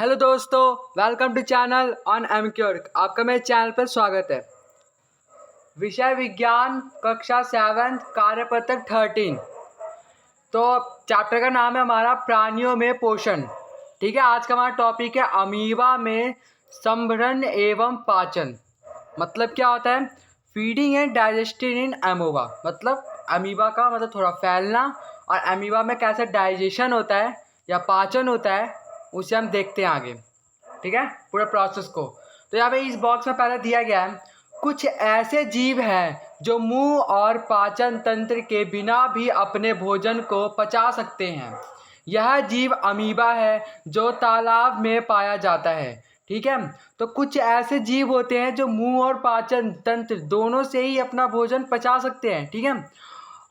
Hello दोस्तों, welcome to channel on Emcure. आपका मेरे चैनल पर स्वागत है। विषय विज्ञान कक्षा 7 कार्यपत्र 13। तो चैप्टर का नाम है हमारा प्राणियों में पोषण। ठीक है, आज का हमारा टॉपिक है अमीबा में संभरण एवं पाचन। मतलब क्या होता है? Feeding and digesting in amoeba. मतलब अमीबा का मतलब थोड़ा फैलना, और अमीबा में कैसे डाइजेशन होता है या पाचन होता है उसे हम देखते हैं आगे। ठीक है, पूरे प्रोसेस को। तो यहाँ पे इस बॉक्स में पहले दिया गया है कुछ ऐसे जीव हैं जो मुंह और पाचन तंत्र के बिना भी अपने भोजन को पचा सकते हैं। यह जीव अमीबा है जो तालाब में पाया जाता है। ठीक है, तो कुछ ऐसे जीव होते हैं जो मुंह और पाचन तंत्र दोनों से ही अपना भोजन पचा सकते हैं। ठीक है,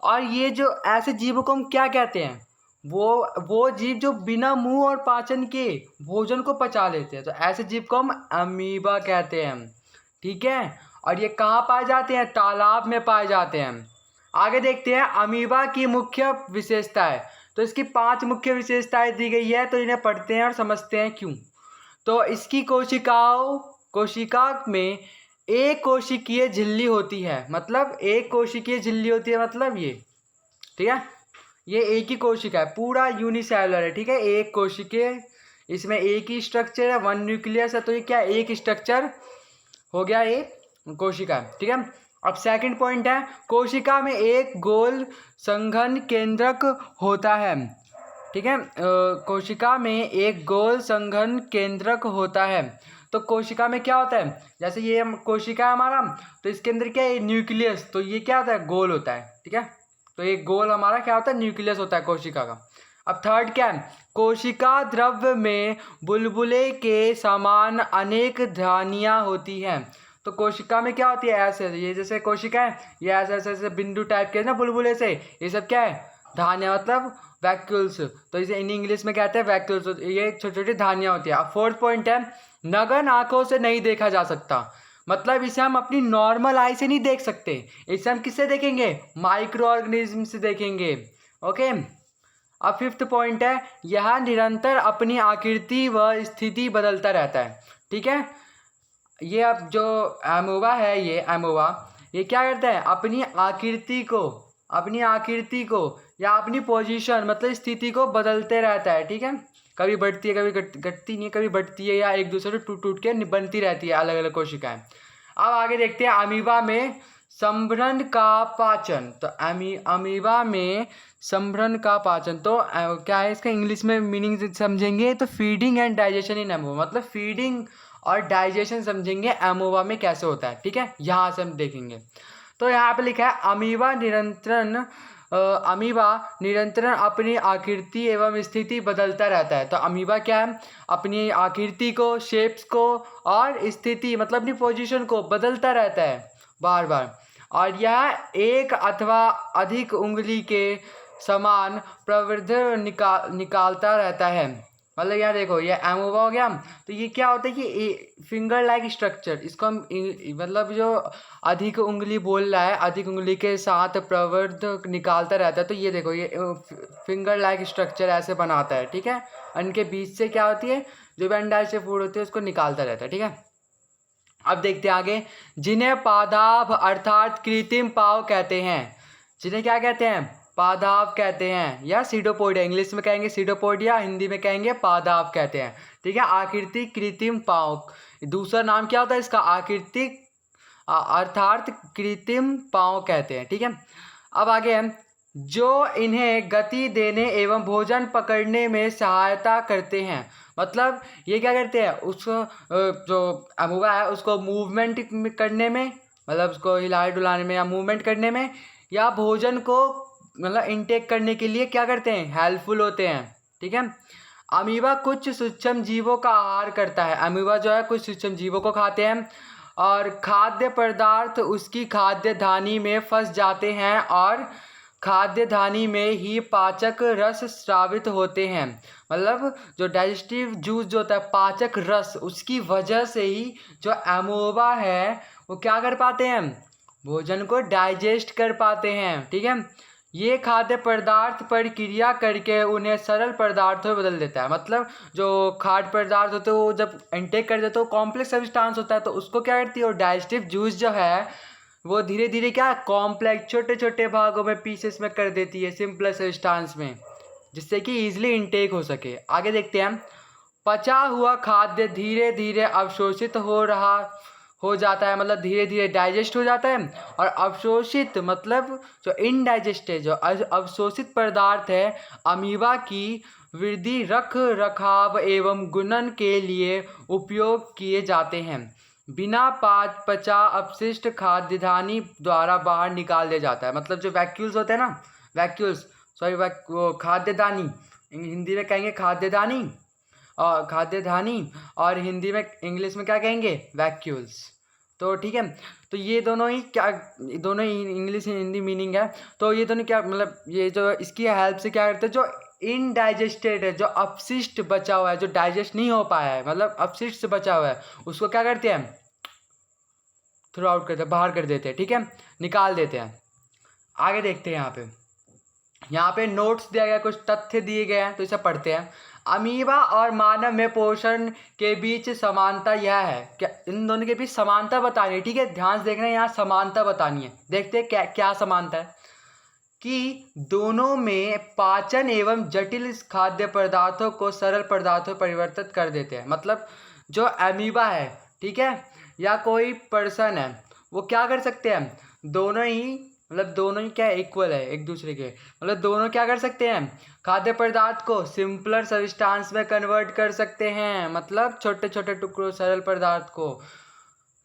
और ये जो ऐसे जीवों को हम क्या कहते हैं? वो जीव जो बिना मुंह और पाचन के भोजन को पचा लेते हैं, तो ऐसे जीव को हम अमीबा कहते हैं। ठीक है, और ये कहाँ पाए जाते हैं? तालाब में पाए जाते हैं। आगे देखते हैं अमीबा की मुख्य विशेषताएं। तो इसकी 5 मुख्य विशेषताएं दी गई है, तो इन्हें पढ़ते हैं और समझते हैं क्यों। तो इसकी कोशिका में एक कोशिकीय झिल्ली होती है। मतलब एक कोशिकीय झिल्ली होती है, मतलब ये। ठीक है, ये एक ही कोशिका है, पूरा यूनिसेलुलर है। ठीक है, एक कोशिकीय, इसमें एक ही स्ट्रक्चर है, 1 न्यूक्लियस है। तो ये क्या, एक स्ट्रक्चर हो गया ये कोशिका। ठीक है, अब सेकंड पॉइंट है कोशिका में एक गोल संघन केंद्रक होता है। ठीक है, कोशिका में एक गोल संघन केंद्रक होता है। तो कोशिका में क्या होता है? जैसे ये कोशिका है हमारा, तो इसके अंदर क्या है? न्यूक्लियस। तो ये क्या होता है? गोल होता है। ठीक है, तो एक गोल हमारा क्या होता है? न्यूक्लियस होता है कोशिका का। अब थर्ड क्या है? कोशिका द्रव्य में बुलबुले के समान अनेक ध्वनियाँ होती हैं। तो कोशिका में क्या होती है? ऐसे, ये जैसे कोशिका है, ये ऐसे ऐसे ऐसे बिंदु टाइप के ना बुलबुले से, ये सब क्या है? धानियाँ, मतलब वैक्यूल्स। तो इसे इन इंग्लिश में कहते हैं वैक्यूल्स। ये छोटी छोटी धानियाँ होती है। अब फोर्थ पॉइंट है नग्न आंखों से नहीं देखा जा सकता। मतलब इसे हम अपनी नॉर्मल आई से नहीं देख सकते। इसे हम किससे देखेंगे? माइक्रो ऑर्गेनिज्म से देखेंगे। ओके, अब फिफ्थ पॉइंट है यह निरंतर अपनी आकृति व स्थिति बदलता रहता है। ठीक है, ये अब जो अमीबा है, ये अमीबा ये क्या करता है? अपनी आकृति को या अपनी पोजीशन, मतलब स्थिति को बदलते रहता है। ठीक है, कभी बढ़ती है, कभी घटती नहीं है, कभी बढ़ती है, या एक दूसरे से टूट टूट के बनती रहती है अलग अलग कोशिकाएं। अब आगे देखते हैं अमीबा में संभरण का पाचन। तो अमीबा में संभरण का पाचन तो क्या है? इसका इंग्लिश में मीनिंग समझेंगे तो feeding and digestion in amoeba. मतलब फीडिंग और डाइजेशन समझेंगे अमीबा में कैसे होता है। ठीक है, यहाँ से हम देखेंगे। तो यहाँ पे लिखा है अमीबा निरंतर अपनी आकृति एवं स्थिति बदलता रहता है। तो अमीबा क्या है? अपनी आकृति को, शेप्स को और स्थिति, मतलब अपनी पोजीशन को बदलता रहता है बार बार। और यह एक अथवा अधिक उंगली के समान प्रवृत्ति निकालता रहता है। मतलब यार देखो, ये अमीबा हो गया। तो ये क्या होता है कि फिंगर लाइक स्ट्रक्चर, इसको हम मतलब जो अधिक उंगली बोल रहा है, अधिक उंगली के साथ प्रवृत्ति निकालता रहता है। तो ये देखो, ये फिंगर लाइक स्ट्रक्चर ऐसे बनाता है। ठीक है, इनके बीच से क्या होती है? जो भी अनडाइजेस्टेड फूड होती है उसको निकालता रहता है। ठीक है, अब देखते हैं आगे। जिन्हें पादाभ अर्थात कृत्रिम पाव कहते हैं। जिन्हें क्या कहते हैं? पादाभ कहते हैं, या सीडोपोडिया। इंग्लिश में कहेंगे सीडोपोडिया, हिंदी में कहेंगे पादाभ कहते हैं। ठीक है, आकृति कृत्रिम पाव। दूसरा नाम क्या होता है इसका? आकृतिक अर्थात कृत्रिम पाव कहते हैं। ठीक है, अब आगे हम जो इन्हें गति देने एवं भोजन पकड़ने में सहायता करते हैं। मतलब ये क्या करते हैं? उसको जो अमीबा है उसको मूवमेंट करने में, मतलब उसको हिलाने डुलाने में या मूवमेंट करने में, या भोजन को मतलब इनटेक करने के लिए क्या करते हैं? हेल्पफुल होते हैं। ठीक है, अमीबा कुछ सूक्ष्म जीवों का आहार करता है। अमीबा जो है कुछ सूक्ष्म जीवों को खाते हैं, और खाद्य पदार्थ उसकी खाद्य धानी में फंस जाते हैं, और खाद्य धानी में ही पाचक रस स्रावित होते हैं। मतलब जो डाइजेस्टिव जूस जो होता है, पाचक रस, उसकी वजह से ही जो अमीबा है वो क्या कर पाते हैं? भोजन को डाइजेस्ट कर पाते हैं। ठीक है, ये खाद्य पदार्थ पर क्रिया करके उन्हें सरल पदार्थों में बदल देता है। मतलब जो खाद्य पदार्थ होते हैं वो जब इनटेक कर देते हैं तो कॉम्प्लेक्स सब्सटेंस होता है, तो उसको क्या करती है, वो डाइजेस्टिव जूस जो है वो धीरे धीरे क्या कॉम्प्लेक्स छोटे छोटे भागों में पीसेस में कर देती है, सिंपल सब्सटेंस में, जिससे कि ईजिली इनटेक हो सके। आगे देखते हैं। पचा हुआ खाद्य धीरे धीरे अवशोषित हो जाता है, मतलब धीरे धीरे डाइजेस्ट हो जाता है। और अवशोषित मतलब जो इनडाइजेस्टेड जो अवशोषित पदार्थ है अमीबा की वृद्धि रख रखाव एवं गुणन के लिए उपयोग किए जाते हैं। बिना पचा अपशिष्ट खाद्यधानी द्वारा बाहर निकाल दिया जाता है। मतलब जो वैक्यूल्स होते हैं ना, वैक्यूल्स सॉरी वो खाद्यदानी, हिंदी में कहेंगे खाद्यदानी और खाद्यधानी, और हिंदी में इंग्लिश में क्या कहेंगे, वैक्यूल्स। तो ठीक है, तो ये दोनों ही इंग्लिश हिंदी मीनिंग है। तो ये दोनों क्या मतलब ये जो इसकी हेल्प से क्या करते हैं, जो इनडाइजेस्टेड है, जो अपशिष्ट बचा हुआ है, जो डाइजेस्ट नहीं हो पाया है, मतलब अपशिष्ट से बचा हुआ है, उसको क्या करते हैं, थ्रो आउट करते हैं, बाहर कर देते हैं। ठीक है, निकाल देते हैं। आगे देखते हैं। यहाँ पे नोट्स दिया गया, कुछ तथ्य दिए गए हैं, तो इसे पढ़ते हैं। अमीबा और मानव में पोषण के बीच समानता यह है, क्या इन दोनों के बीच समानता बतानी है। ठीक है, ध्यान से देखना है, यहाँ समानता बतानी है। देखते हैं क्या क्या समानता है, कि दोनों में पाचन एवं जटिल खाद्य पदार्थों को सरल पदार्थों में परिवर्तित कर देते हैं। मतलब जो अमीबा है, ठीक है, या कोई पर्सन है, वो क्या कर सकते हैं, दोनों ही क्या इक्वल है एक दूसरे के, मतलब दोनों क्या कर सकते हैं, खाद्य पदार्थ को सिंपलर सब्सटेंस में कन्वर्ट कर सकते हैं। मतलब छोटे छोटे टुकड़ों सरल पदार्थ को,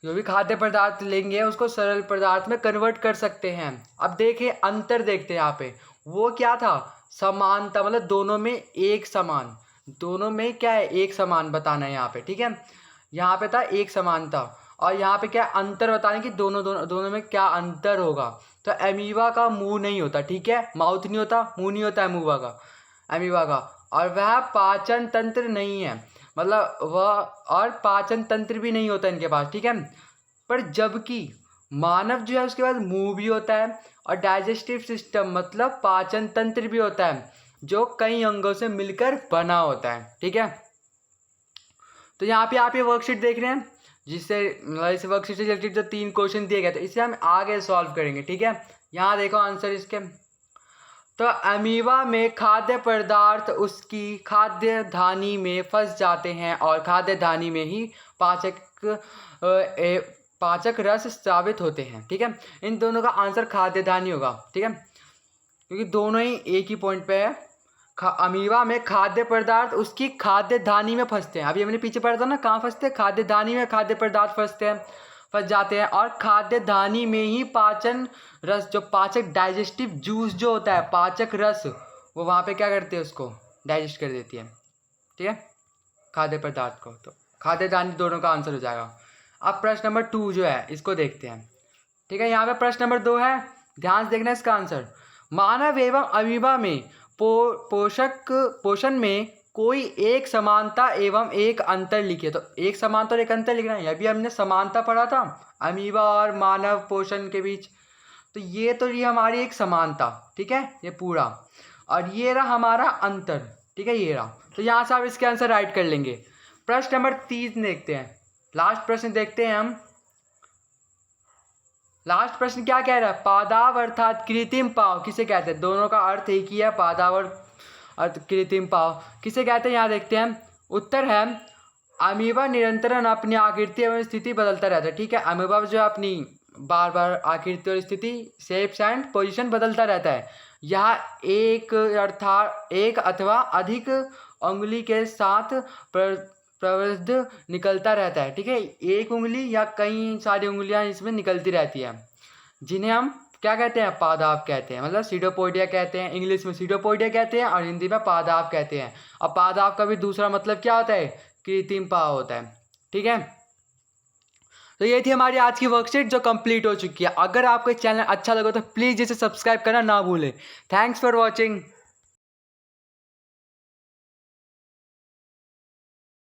जो भी खाद्य पदार्थ लेंगे उसको सरल पदार्थ में कन्वर्ट कर सकते हैं। अब देखिए अंतर देखते हैं यहाँ पे, वो क्या था, समानता, मतलब दोनों में एक समान, दोनों में क्या है, एक समान बताना है यहाँ पे। ठीक है, यहाँ पे था एक समानता, और यहाँ पे क्या अंतर बताने कि दोनों में क्या अंतर होगा। तो अमीबा का मुंह नहीं होता, ठीक है, माउथ नहीं होता, मुंह नहीं होता अमीबा का, और वह पाचन तंत्र नहीं है, मतलब वह और पाचन तंत्र भी नहीं होता इनके पास। ठीक है, पर जबकि मानव जो है उसके पास मुंह भी होता है और डाइजेस्टिव सिस्टम मतलब पाचन तंत्र भी होता है, जो कई अंगों से मिलकर बना होता है। ठीक है, तो यहाँ पे आप ये वर्कशीट देख रहे हैं, जिससे इस वर्कशीट से रिलेटेड जो 3 क्वेश्चन दिए गए थे, इसे हम आगे सॉल्व करेंगे। ठीक है, यहाँ देखो आंसर इसके। तो अमीबा में खाद्य पदार्थ उसकी खाद्य धानी में फंस जाते हैं और खाद्य धानी में ही पाचक रस स्रावित होते हैं। ठीक है, इन दोनों का आंसर खाद्य धानी होगा। ठीक है, क्योंकि दोनों ही एक ही पॉइंट पे है। अमीबा में खाद्य पदार्थ उसकी खाद्य धानी में फंसते हैं। अभी हमने पीछे पढ़ा था ना, कहाँ फंसते हैं, खाद्य धानी में खाद्य पदार्थ फंस जाते हैं, और खाद्य धानी में ही पाचन रस, जो पाचक डाइजेस्टिव जूस जो होता है, पाचक रस, वो वहाँ पे क्या करते हैं, उसको डाइजेस्ट कर देती है। ठीक है, खाद्य पदार्थ को, तो खाद्य धानी दोनों का आंसर हो जाएगा। अब प्रश्न नंबर 2 जो है इसको देखते हैं। ठीक है, यहाँ पे प्रश्न नंबर 2 है, ध्यान से देखना इसका आंसर। मानव एवं अमीबा में पोषण में कोई एक समानता एवं एक अंतर लिखिए। तो एक समानता और एक अंतर लिखना है, यह भी हमने समानता पढ़ा था अमीबा और मानव पोषण के बीच। तो ये हमारी एक समानता, ठीक है, ये पूरा, और ये रहा हमारा अंतर। ठीक है, ये रहा, तो यहाँ से आप इसके आंसर राइट कर लेंगे। प्रश्न नंबर 3 देखते हैं, लास्ट प्रश्न देखते हैं हम। लास्ट प्रश्न क्या कह रहा है, पादाव अर्थात कृत्रिम पाव किसे कहते हैं, दोनों का अर्थ एक ही है, पादाव अर्थ कृत्रिम पाव किसे कहते हैं, यहाँ देखते हैं। उत्तर है अमीबा निरंतरन अपनी आकृति एवं स्थिति बदलता रहता है। ठीक है, अमीबा जो है अपनी बार बार आकृति और स्थिति, शेप्स एंड पोजीशन बदलता रहता है। यह एक अथवा अधिक उंगली के साथ प्रवृद्ध निकलता रहता है। ठीक है, एक उंगली या कई सारी उंगलियां इसमें निकलती रहती है, जिन्हें हम क्या कहते हैं, पादाव कहते हैं, मतलब सीडोपोडिया कहते हैं। इंग्लिश में सीडोपोडिया कहते हैं और हिंदी में पादाव कहते हैं। और पादाव का भी दूसरा मतलब क्या होता है, कृत्रिम पाव होता है। ठीक है, तो ये थी हमारी आज की वर्कशीट जो कंप्लीट हो चुकी है। अगर आपको चैनल अच्छा लगा तो प्लीज़ इसे सब्सक्राइब करना ना भूलें। Thanks for watching.